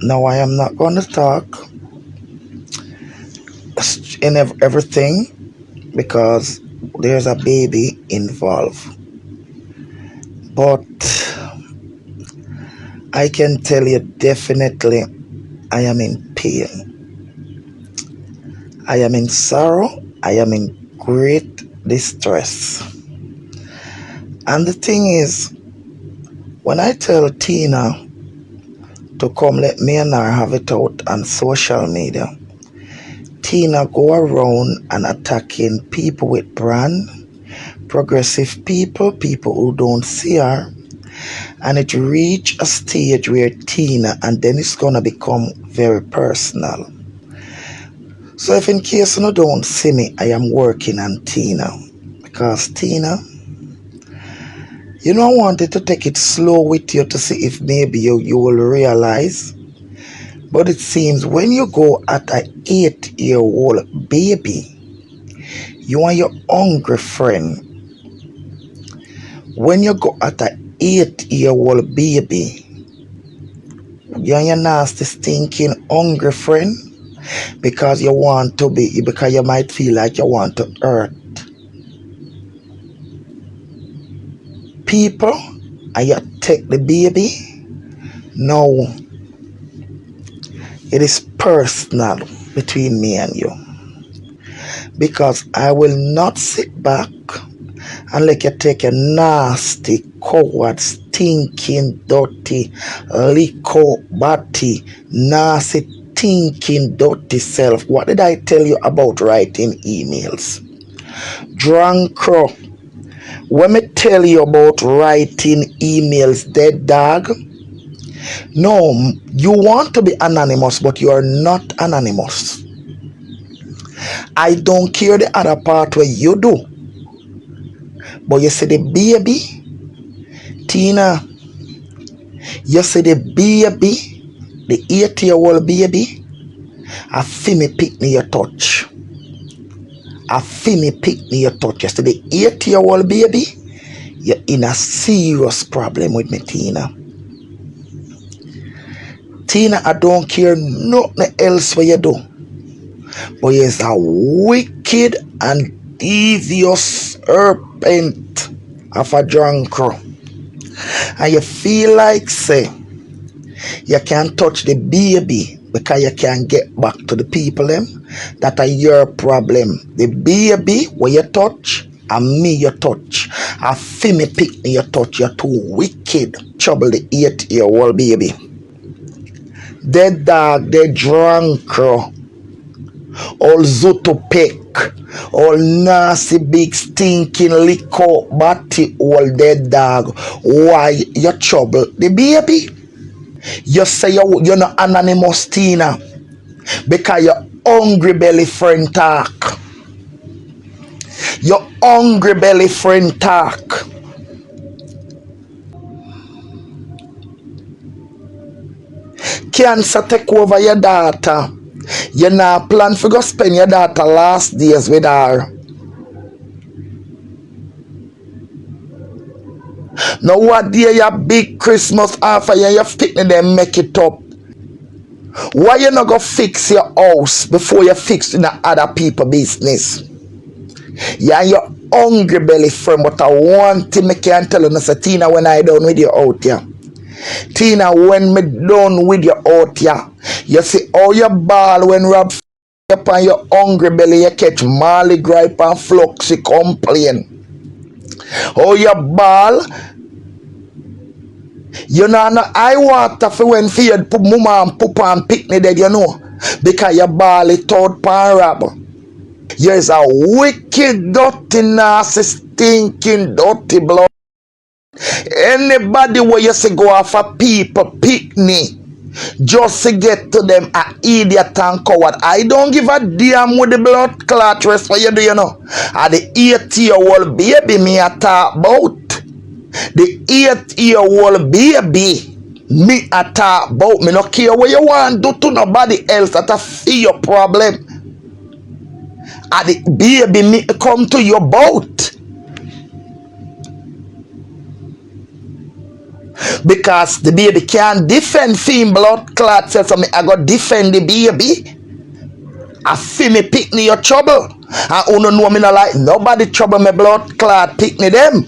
Now I am not going to talk in everything because there's a baby involved. But I can tell you definitely I am in pain. I am in sorrow. I am in great distress. And the thing is, when I tell Tina to come let me and her have it out on social media, Tina go around and attacking people with brand, progressive people, people who don't see her, and it reach a stage where Tina, and then it's gonna become very personal. So if in case you don't see me, I am working on Tina. Because Tina, I wanted to take it slow with you to see if maybe you will realize. But it seems when you go at an 8-year-old baby, you and your hungry friend, when you go at an 8-year-old baby, you and your nasty, stinking, hungry friend, because you want to be, because you might feel like you want to hurt people, and you take the baby. No, it is personal between me and you. Because I will not sit back and let you take a nasty, coward, stinking, dirty, liquor, batty, nasty, stinking, dirty self. What did I tell you about writing emails? Drunk crow. When me tell you about writing emails, dead dog, no, you want to be anonymous, but you are not anonymous. I don't care the other part where you do. But you see the baby, Tina, you see the baby, the 8-year-old baby, I feel me pick me your touch. I feel me pick me your touch. You see the 8-year-old baby, you're in a serious problem with me, Tina. Tina, I don't care nothing else what you do. But you're a wicked and devious serpent of a drunk crow. And you feel like, say, you can't touch the baby because you can't get back to the people them. That are your problem. The baby where you touch and me you touch. I feel me pick me you touch. You're too wicked. Trouble the 8-year-old baby. Dead dog, they drunk crow. All zoto peck. All nasty big stinking liquor batty all dead dog. Why you trouble the baby? You say you're not anonymous, Tina, because your hungry belly friend talk. Your hungry belly friend talk. Cancer take over your daughter. You not plan for go spend your daughter last days with her. Now what day your big Christmas offer you picnic them make it up. Why you not go fix your house before you fix in other people business? Yeah, your hungry belly friend, but I one thing I can tell you, say, Tina, when I done with you out here. Tina, when me done with you out here, you see all your ball when Rob up on your hungry belly, you catch Marley gripe and Fluxy complain. Oh, your ball, you know, no I water for when feared put mama and papa and picnic dead, you know, because your ball is third pan Rob. You're a wicked, dirty, nasty, stinking, dirty blood. Anybody where you say go off a people picnic just to get to them a idiot and coward. I don't give a damn with the blood clot rest what you do, you know. And the 8-year-old baby me a talk about. The 8-year-old baby me a talk about. Me no care what you want do to nobody else that a feel your problem. And the baby me come to your boat. Because the baby can't defend film blood clot. Says so me, I got defend the baby. I feel me pick me your trouble. And who no know me no like nobody trouble me blood clot pick me them.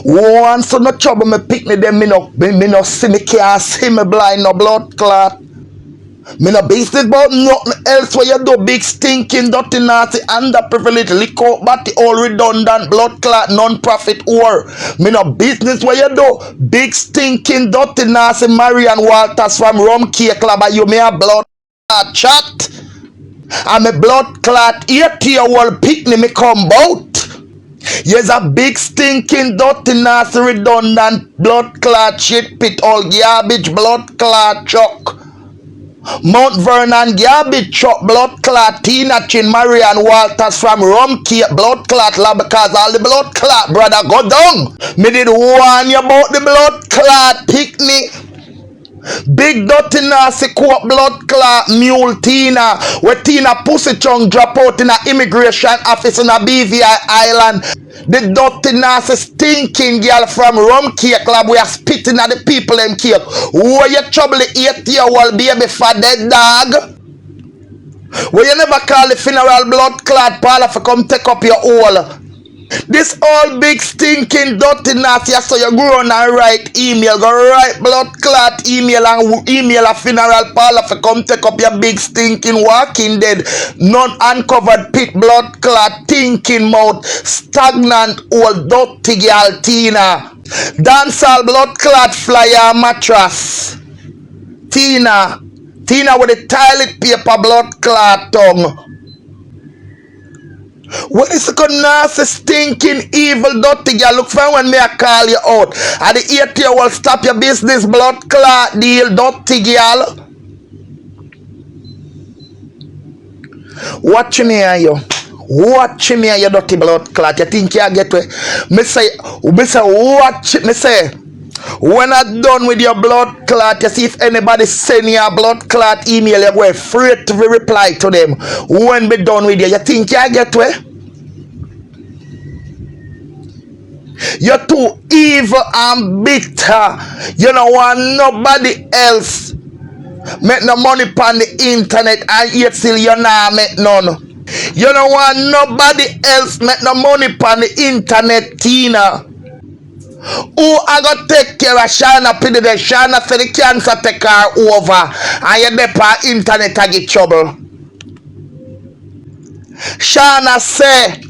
Once so no trouble me pick me them, me no see me can't see me blind no blood clot. Me no business about nothing else where you do big stinking dirty nasty underprivileged lick out batty all redundant blood clot non-profit war. Me no business where you do big stinking dirty nasty Marian Walters from Rum Cake Club and you me a blood clot chat. And me blood clot 8-year-old picnic me come bout. Yes, a big stinking dirty nasty redundant blood clot shit pit all garbage blood clot chuck. Mount Vernon garbage truck blood clot Tina Chin Marian Walters from Rum Cake blood clot lab because all the blood clot brother go down. Me did warn you about the blood clot picnic. Big dirty nasty coat blood clot mule Tina where Tina pussy chunk drop out in a immigration office in a BVI island. The dirty nasty stinking girl from Rum Cake Club we are spitting at the people them cake. Where you trouble the 8-year-old baby for dead dog? Where you never call the funeral blood clot parlor for come take up your hole? This all big stinking dirty nasty so you go on and write email. Go write blood clot email and email a funeral parlor for come take up your big stinking walking dead non-uncovered pit blood clot thinking mouth stagnant old dirty girl Tina. Dancehall blood clot flyer mattress. Tina with the toilet paper blood clot tongue. What is the nasty stinking evil dirty girl? Look for when me I call you out. And the 8-year-old stop your business blood clot deal dirty girl. Watch me and you. Watch me and your dirty blood clot. You think you get away? Me say watch it. Me say when I'm done with your blood clot, you see if anybody send you a blood clot email, you go afraid to reply to them. When be done with you think you get away? You're too evil and bitter. You don't want nobody else make no money on the internet and yet still you not make none. You don't want nobody else make no money on the internet, Tina. Who I got take care of Shana Pidi? The Shana say the cancer take her over and you dey on internet and get trouble. Shana say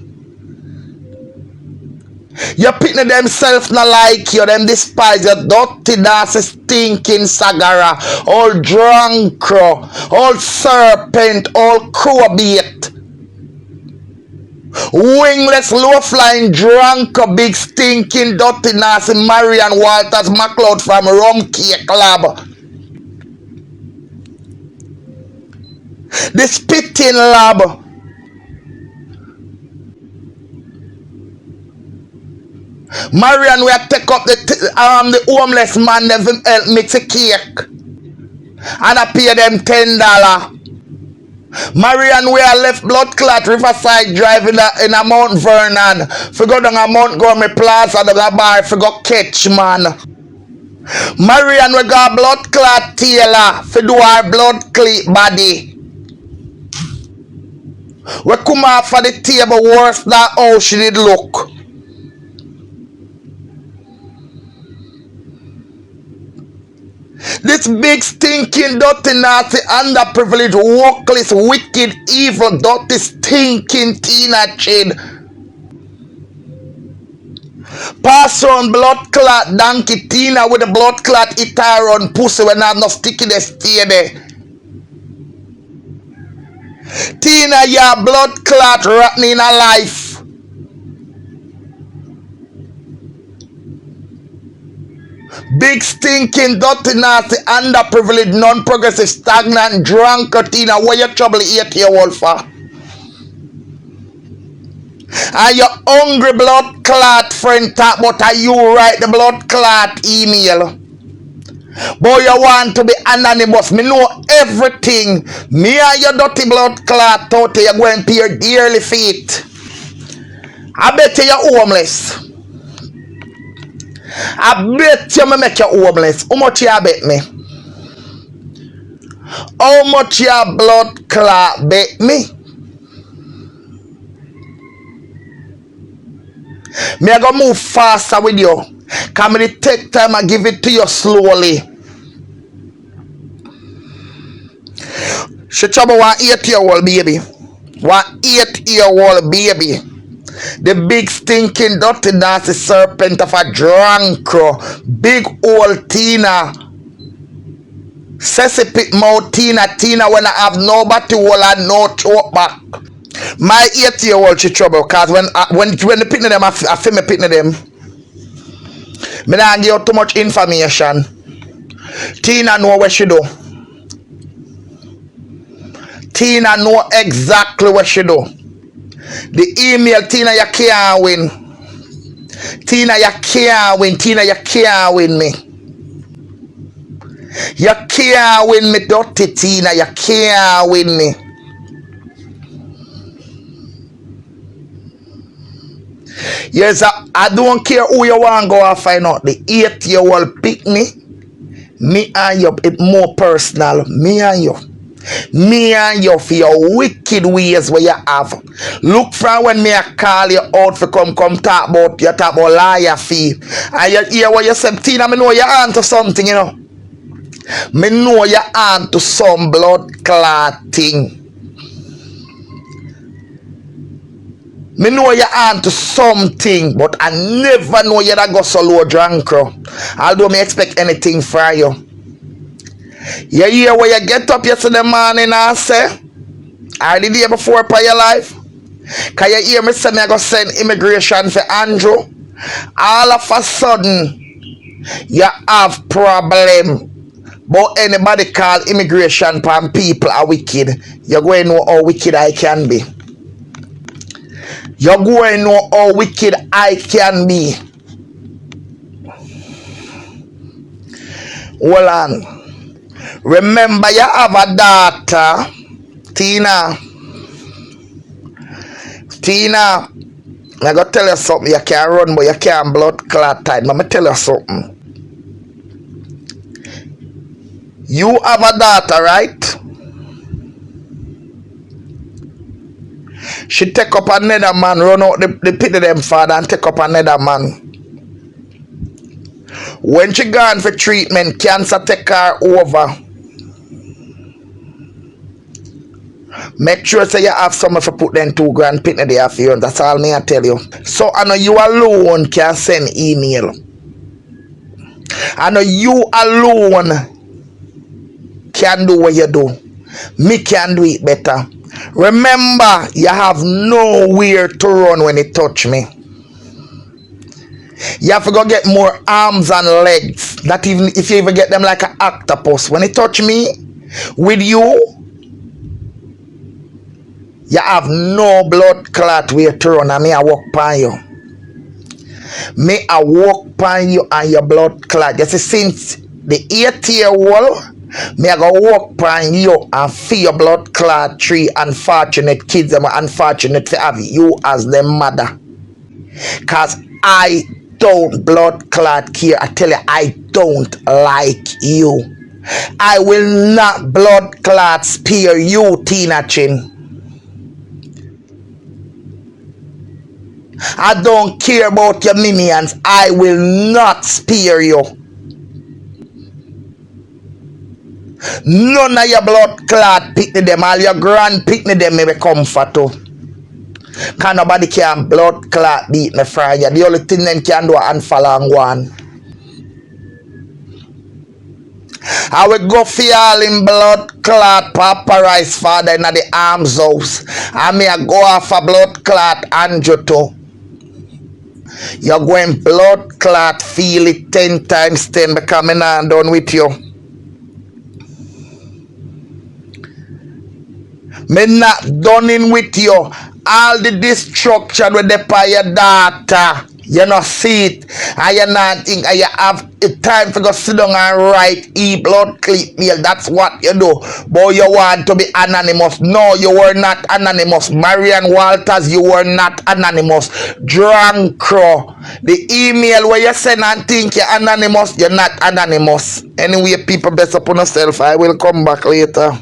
your pitney themselves not like you, them despise you, dirty nasty stinking sagara, all drunk, all serpent, all crowbait. Wingless, low-flying, drunk, big, stinking, dirty, nasty Marian Walters McLeod from Rum Cake Club. The spitting lab. Marian will take up the homeless man them help mix a cake. And I pay them $10. Marian we are left blood clot Riverside Drive in a Mount Vernon. For go down a Mount Gourmet Plaza down a bar for go catch man. Marian we got blood clot Taylor for do our blood cleat body. We come off for the table worse than how she did look. This big, stinking, dirty, nasty, underprivileged, workless, wicked, evil, dirty, stinking Tina Chin. Pass on blood clot donkey Tina with the blood clot it on pussy when I'm not sticking the stay there. Tina, your blood clot rotten in her life. Big stinking, dirty, nasty, underprivileged, non-progressive, stagnant, drunk, Tina, what you trouble 8-year-old for? And your hungry blood clot friend talk about how you write the blood clot email. Boy, you want to be anonymous. Me know everything. Me and your dirty blood clot out there, you're going to pay your dearly feet. I bet you're homeless. I bet you me make you homeless. How much you bet me? How much your blood clot bet me? Me I go move faster with you. Come me take time and give it to you slowly. She trouble 1 8-year-old baby. 1 8-year-old baby. The big stinking dirty nasty serpent of a drunk crow. Big old Tina. Sesame mouth Tina when I have nobody will I no talk back. My 8-year-old she trouble cause when the picking them I feel me picking them. Me not give you too much information. Tina know what she do. Tina know exactly what she do. The email Tina you can't win. Tina you can't win. Tina you can't win me. You can't win me, dirty Tina. You can't win me. Yes, I don't care who you want to go and find out. The 8-year-old pick me and you. It's more personal. Me and you. Me and you for your wicked ways where you have. Look from when me I call you out for come talk about you talk about liar fee. And you hear what you say, Tina, me know you're onto something, you know. Me know you're onto some blood clotting. Me know you're onto something, but I never know you're go so low drunk. Although me expect anything from you. You hear where you get up yesterday morning and say, or the day before for your life? Can you hear me say me I go send immigration for Andrew? All of a sudden, you have problem. But anybody call immigration from people are wicked. You're going to know how wicked I can be. You're going to know how wicked I can be. Hold on. Remember you have a daughter, Tina. Tina, I gotta tell you something. You can't run, but you can't blood clot tight. Let me tell you something. You have a daughter, right? She take up another man, run out the pit of them father and take up another man. When she gone for treatment, cancer take her over. Make sure say you have someone for put them $2,000 pitney there for you. That's all me I tell you. So I know you alone can send email. I know you alone can do what you do. Me can do it better. Remember, you have nowhere to run when it touch me. You have to go get more arms and legs. That even if you even get them like an octopus. When it touch me with you, you have no blood clot where to run. And me I walk by you. Me I walk by you and your blood clot. You see, since the 8-year-old, me I go walk by you and feel your blood clot 3 unfortunate kids. I'm unfortunate to have you as their mother. Cause I don't blood clot care. I tell you, I don't like you. I will not blood clot spare you, Tina Chin. I don't care about your minions. I will not spare you. None of your blood clot pick them. All your grand pick them may be comfort too. Cause nobody can blood clot beat me from you. The only thing them can do is unfollow and go on. I will go for all in blood clot Papa Rice father in the arms house. And me I go off a blood clot Andrew too. You're going blood clot feel it 10 times 10 because I'm not done with you. Me not done in with you. All the destruction with the by your daughter. You not see it, and you not think, and you have the time to go sit down and write blood clip mail. That's what you do. But you want to be anonymous. No, you were not anonymous. Marian Walters, you were not anonymous. Drancro, the email where you send and think you're anonymous, you're not anonymous. Anyway, people, best upon yourself. I will come back later.